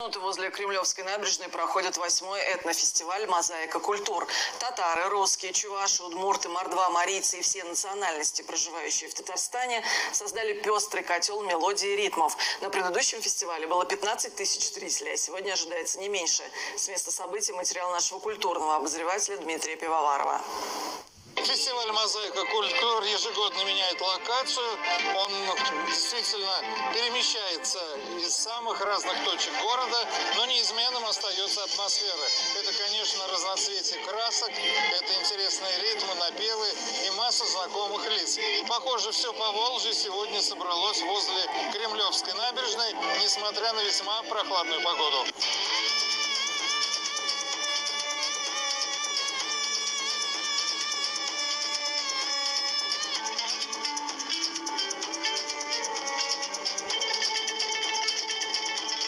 Возле Кремлевской набережной проходит 8-й этнофестиваль «Мозаика культур». Татары, русские, чуваши, удмурты, мордва, марийцы и все национальности, проживающие в Татарстане, создали пестрый котел мелодий и ритмов. На предыдущем фестивале было 15 тысяч зрителей, а сегодня ожидается не меньше. С места событий материал нашего культурного обозревателя Дмитрия Пивоварова. Фестиваль «Мозаика культур» ежегодно меняет локацию. Он действительно перемещается из самых разных точек города, но неизменным остается атмосфера. Это, конечно, разноцветие красок, это интересные ритмы, напевы и масса знакомых лиц. Похоже, все Поволжье сегодня собралось возле Кремлевской набережной, несмотря на весьма прохладную погоду.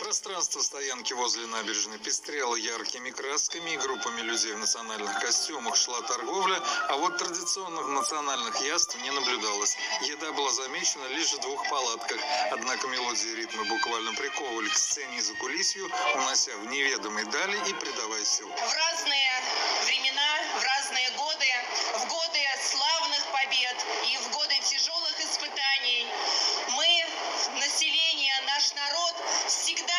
Пространство стоянки возле набережной пестрело яркими красками и группами людей в национальных костюмах шла торговля, а вот традиционных национальных яств не наблюдалось. Еда была замечена лишь в 2 палатках, однако мелодии и ритмы буквально приковывали к сцене и закулисью, унося в неведомой дали и придавая сил. В разные времена, в разные годы, в годы славных побед и в годы тяжелых испытаний мы, население, наш народ, всегда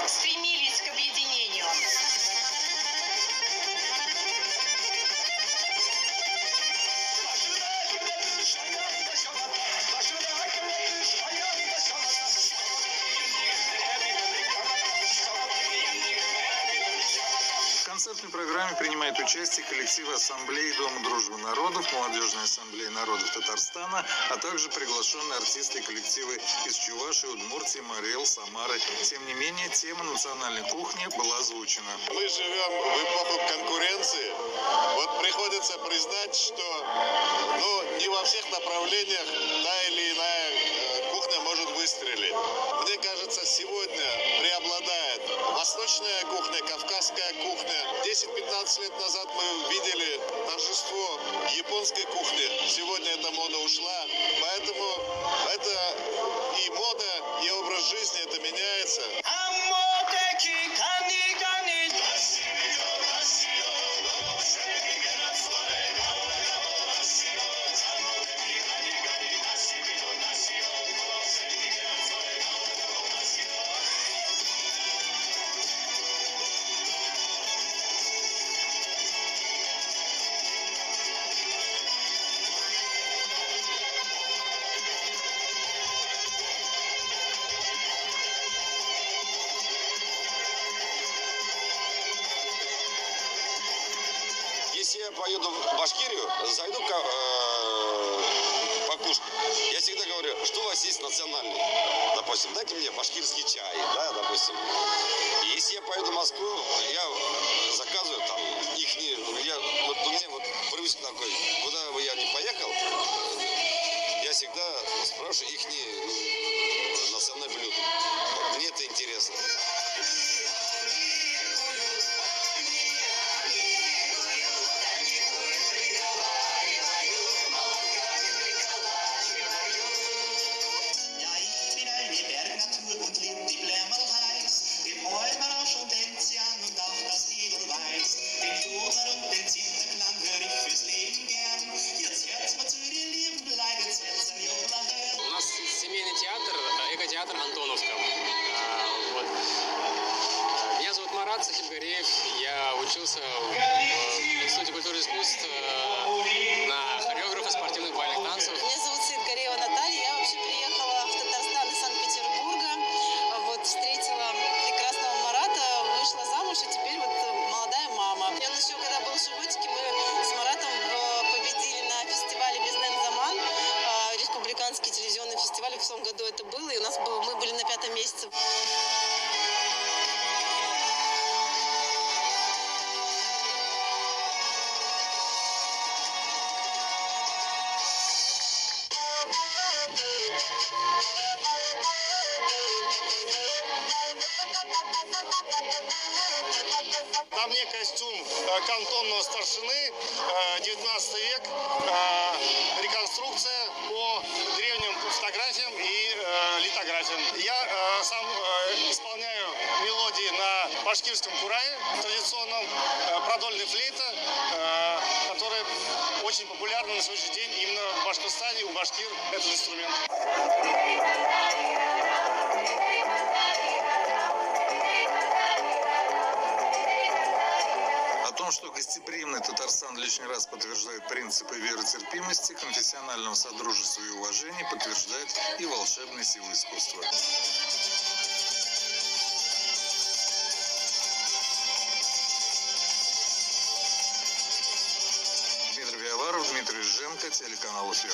стремились к объединению. В концертной программе принимает участие коллективы Ассамблеи Дома дружбы народов, Молодежной ассамблеи народов Татарстана, а также приглашенные артисты и коллективы из Чувашии, Удмуртии, Марий Эл, Самары. Тем не менее, тема национальной кухни была озвучена. Мы живем в эпоху конкуренции. Вот приходится признать, что не во всех направлениях та или иная кухня может выстрелить. Мне кажется, сегодня преобладает восточная кухня, кавказская кухня. 10-15 лет назад мы видели торжество японской кухни. Сегодня эта мода ушла. Поэтому это и мода, и образ жизни, это меняется. Если я поеду в Башкирию, зайду покушать, я всегда говорю, что у вас есть национальный. Допустим, дайте мне башкирский чай, да, допустим. И если я поеду в Москву, я заказываю там ихний, у меня вот привычка такой, куда бы я ни поехал, я всегда спрашиваю ихний национальный блюдо. Мне это интересно. У нас семейный театр, экотеатр Антоновского. Меня зовут Марат Сахибгареев. Я учился в Институте культуры и искусств на хореографа спортивных бальных танцев. Меня зовут Саидгареева Наталья. Я вообще приехала в Татарстан из Санкт-Петербурга. Встретила прекрасного Марата, вышла замуж, и теперь молодая мама. Он еще, когда был в животике, мы с Маратом победили на фестивале «Безнен Заман», республиканский телевизионный фестиваль. В том году это было, и мы были на 5-м месяце. На мне костюм кантонного старшины, 19 век, реконструкция по древним фотографиям и литографиям. Я сам исполняю мелодии на башкирском курае, традиционном, продольной флейта, которая очень популярна на сегодняшний день именно в Башкортостане, у башкир этот инструмент. О том, что гостеприимный Татарстан лишний раз подтверждает принципы веротерпимости, конфессионального содружества и уважения, подтверждает и волшебные силы искусства. Дмитрий Виаваров, Дмитрий Жемко, телеканал «Эфир».